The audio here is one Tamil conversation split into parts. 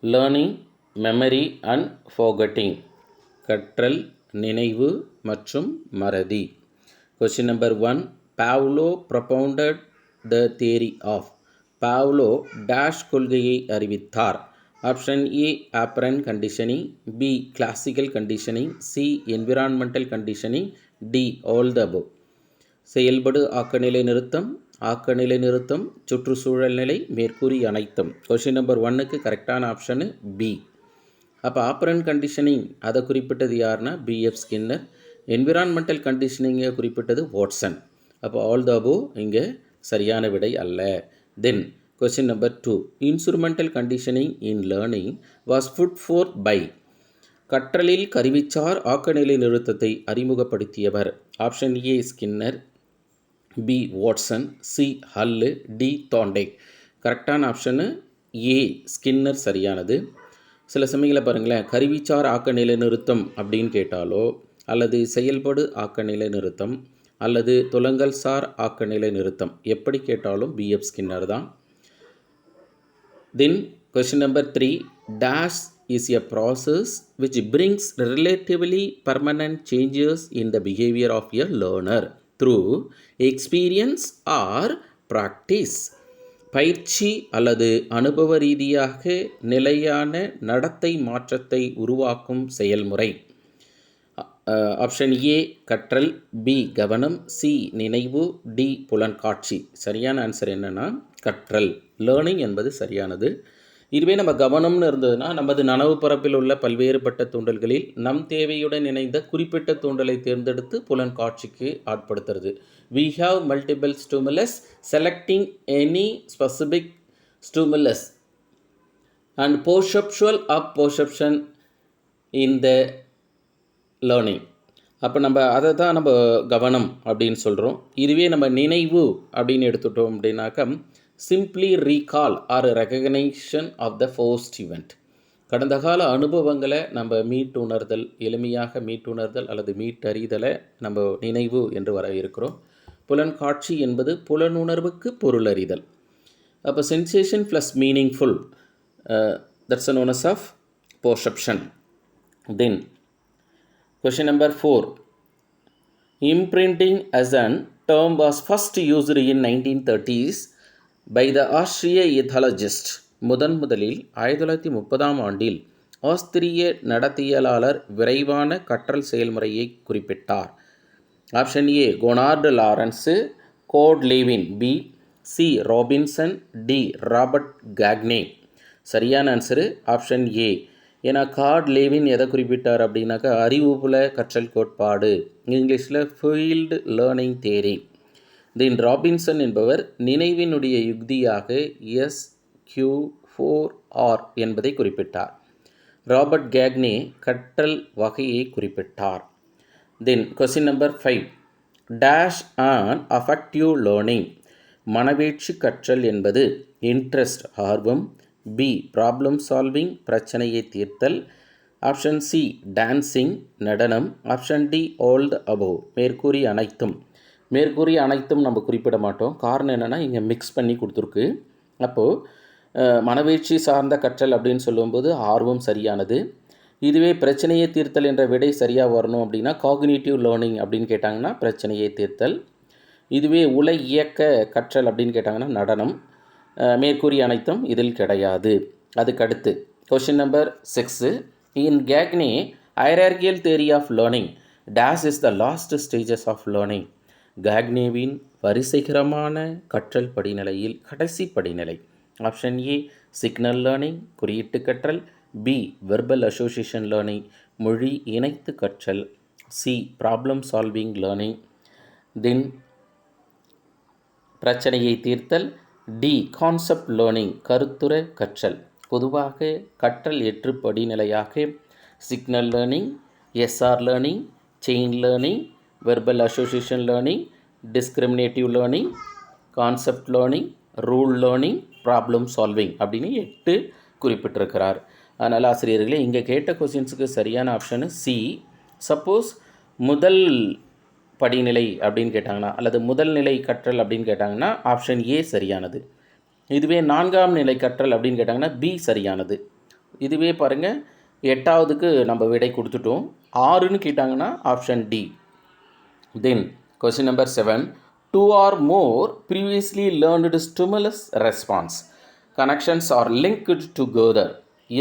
Learning, memory and ஃபோகட்டிங். கற்றல், நினைவு மற்றும் மறதி. Question number 1. Pavlov propounded the theory of. Pavlov dash கொள்கையை அறிவித்தார். Option A operant conditioning, B classical conditioning, C environmental conditioning, D all the above. செயல்படு ஆக்கநிலை நிறுத்தம், ஆக்கநிலை நிறுத்தம், சுற்றுச்சூழல் நிலை, மேற்கூறி அனைத்தும். கொஸ்டின் நம்பர் 1க்கு கரெக்டான ஆப்ஷனு பி. அப்போ ஆப்பரண்ட் கண்டிஷனிங் அதை குறிப்பிட்டது யாருன்னா பிஎஃப் ஸ்கின்னர். என்விரான்மெண்டல் கண்டிஷனிங்கை குறிப்பிட்டது வாட்சன். அப்போ ஆல் த அபோவ் இங்கே சரியான விடை அல்ல. Then question number 2. Instrumental conditioning in learning was put forth by. கற்றலில் கருவிச்சார் ஆக்கநிலை நிறுத்தத்தை அறிமுகப்படுத்தியவர். Option A Skinner, B Watson, C Hull, D Thorndike. கரெக்டான ஆப்ஷனு ஏ ஸ்கின்னர் சரியானது. சில சமயங்களில் பாருங்களேன், கருவிச்சார் ஆக்கநிலை நிறுத்தம் அப்படின்னு கேட்டாலோ, அல்லது செயல்படு ஆக்கநிலை நிறுத்தம், அல்லது துலங்கல் சார் ஆக்கநிலை நிறுத்தம் எப்படி கேட்டாலும் பிஎஃப் ஸ்கின்னர் தான். தென் question number 3. Dash is a process which brings relatively permanent changes in the behavior of a learner through experience or practice. பயிற்சி அல்லது அனுபவ ரீதியாக நிலையான நடத்தை மாற்றத்தை உருவாக்கும் செயல்முறை. ஆப்ஷன் ஏ கற்றல், பி கவனம், சி நினைவு, டி புலன்காட்சி. சரியான ஆன்சர் என்னென்னா கற்றல், லேர்னிங் என்பது சரியானது. இதுவே நம்ம கவனம்னு இருந்ததுன்னா நமது நனவு பரப்பில் உள்ள பல்வேறுபட்ட தூண்டல்களில் நம் தேவையுடன் இணைந்த குறிப்பிட்ட தூண்டலை தேர்ந்தெடுத்து புலன் காட்சிக்கு ஆட்படுத்துறது. We have multiple stimulus, selecting any specific stimulus and perceptual of perception in the learning. அப்போ நம்ம அதை தான் நம்ம கவனம் அப்படின்னு சொல்கிறோம். இதுவே நம்ம நினைவு அப்படின்னு எடுத்துட்டோம் அப்படின்னாக்கா simply recall or recognition of the first event. கடந்த கால அனுபவங்களை நம்ம மீட்டுணர்தல், எளிமையாக மீட்டுணர்தல் அல்லது மீட்டறிதலை நம்ம நினைவு என்று வர இருக்கிறோம். புலன்காட்சி என்பது புலனுணர்வுக்கு பொருளறிதல். அப்போ sensation plus meaningful, that's known as of perception. Then question number 4. Imprinting as an term was first used in 1930s by the Austrian ethologist. முதலில் 1930ஆம் ஆண்டில் ஆஸ்திரிய நடத்தியலாளர் விரைவான கற்றல் செயல்முறையை குறிப்பிட்டார். Option A Konrad Lorenz, Kurt Lewin, B C Robinson, D Robert Gagne. சரியான ஆன்சரு ஆப்ஷன் ஏ. ஏன்னா கார்ட் லேவின் எதை குறிப்பிட்டார் அப்படின்னாக்கா அறிவுபுல கற்றல் கோட்பாடு, இங்கிலீஷில் ஃபீல்டு லேர்னிங் தேரி. தென் ராபின்சன் என்பவர் நினைவினுடைய யுக்தியாக SQ4R என்பதை குறிப்பிட்டார். ராபர்ட் கேக்னே கற்றல் வகையை குறிப்பிட்டார். Then question number 5. Dash on affective learning. மனவேட்சி கற்றல் என்பது இன்ட்ரெஸ்ட் ஆர்வம், பி ப்ராப்ளம் சால்விங் பிரச்சனையை தீர்த்தல், ஆப்ஷன் சி டான்சிங் நடனம், option D all the above மேற்கூறிய அனைத்தும். மேற்கூறிய அனைத்தும் நம்ம குறிப்பிட மாட்டோம். காரணம் என்னென்னா இங்கே மிக்ஸ் பண்ணி கொடுத்துருக்கு. அப்போது மனவேட்சி சார்ந்த கற்றல் அப்படின்னு சொல்லும்போது ஆர்வம் சரியானது. இதுவே பிரச்சனையை தீர்த்தல் என்ற விடை சரியாக வரணும் அப்படின்னா காக்னிட்டிவ் லேர்னிங் அப்படின்னு கேட்டாங்கன்னா பிரச்சனையை தீர்த்தல். இதுவே உலை இயக்க கற்றல் அப்படின்னு கேட்டாங்கன்னா நடனம். மேற்கூறிய அனைத்தும் இதில் கிடையாது. அதுக்கடுத்து question number 6. In Gagne hierarchical theory of learning dash is the last stages of learning. கேக்னேவின் வரிசைகரமான கற்றல் படிநிலையில் கடைசி படிநிலை. ஆப்ஷன் ஏ சிக்னல் லேர்னிங் குறியீட்டு கற்றல், பி வெர்பல் அசோசியேஷன் லேர்னிங் மொழி இணைத்து கற்றல், C problem solving learning, then பிரச்சனையை தீர்த்தல், டி கான்செப்ட் லேர்னிங் கருத்துர கற்றல். பொதுவாக கற்றல் 8 படிநிலையாக signal learning, S R learning, chain learning, verbal association learning, discriminative learning, concept learning, rule learning, problem solving அப்படின்னு 8 குறிப்பிட்டிருக்கிறார். அதனால் ஆசிரியர்களே இங்கே கேட்ட கொஸ்டின்ஸுக்கு சரியான ஆப்ஷனு சி. சப்போஸ் முதல் படிநிலை அப்படின்னு கேட்டாங்கன்னா அல்லது முதல் நிலை கற்றல் அப்படின்னு கேட்டாங்கன்னா ஆப்ஷன் ஏ சரியானது. இதுவே 4ஆம் நிலை கற்றல் அப்படின்னு கேட்டாங்கன்னா பி சரியானது. இதுவே பாருங்கள் 8வதுக்கு நம்ம விடை கொடுத்துட்டோம். 6ன்னு கேட்டாங்கன்னா option D. Then question number 7, 2 or more previously learned stimulus response connections are linked together.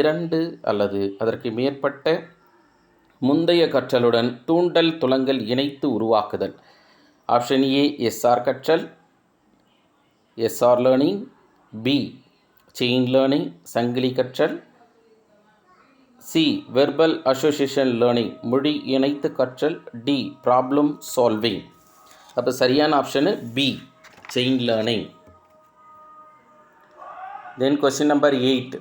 2 அல்லது அதற்கு மேற்பட்ட முந்தைய கற்றலுடன் தூண்டல் துலங்கல் இணைத்து உருவாக்குதல். ஆப்ஷன் ஏ எஸ்ஆர் கற்றல், SR learning. B chain learning சங்கிலி கற்றல். சி வெர்பல் அசோசியேஷன் லேர்னிங் மொழி இணைத்து கற்றல். D problem solving. அப்போ சரியான option B chain learning. Then question number 8,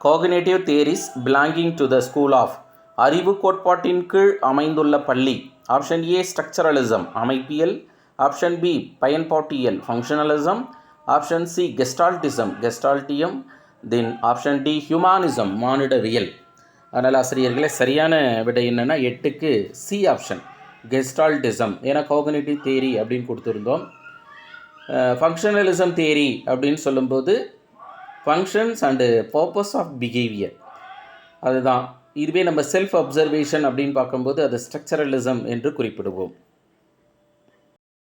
cognitive theories belonging to the school of அறிவு கோட்பாட்டின் கீழ் அமைந்துள்ள பள்ளி. ஆப்ஷன் ஏ ஸ்ட்ரக்சரலிசம் அமைப்பியல். ஆப்ஷன் பி பயன்பாட்டியல் ஃபங்க்ஷனலிசம். ஆப்ஷன் சி கெஸ்டால்டிசம் கெஸ்டால்டியம். தென் ஆப்ஷன் டி ஹியூமானிசம் மானிடவியல். அதனால் ஆசிரியர்களே சரியான விடை என்னென்னா 8க்கு சி ஆப்ஷன் கெஸ்டால்டிசம். ஏன்னா காக்னிட்டிவ் தியரி அப்படின்னு கொடுத்துருந்தோம். ஃபங்க்ஷனலிசம் தியரி அப்படின்னு சொல்லும்போது functions and purpose of behaviour அதுதான். இதுவே நம்ம செல்ஃப் அப்சர்வேஷன் அப்படின்னு பார்க்கும்போது அது ஸ்ட்ரக்சரலிசம் என்று குறிப்பிடுவோம்.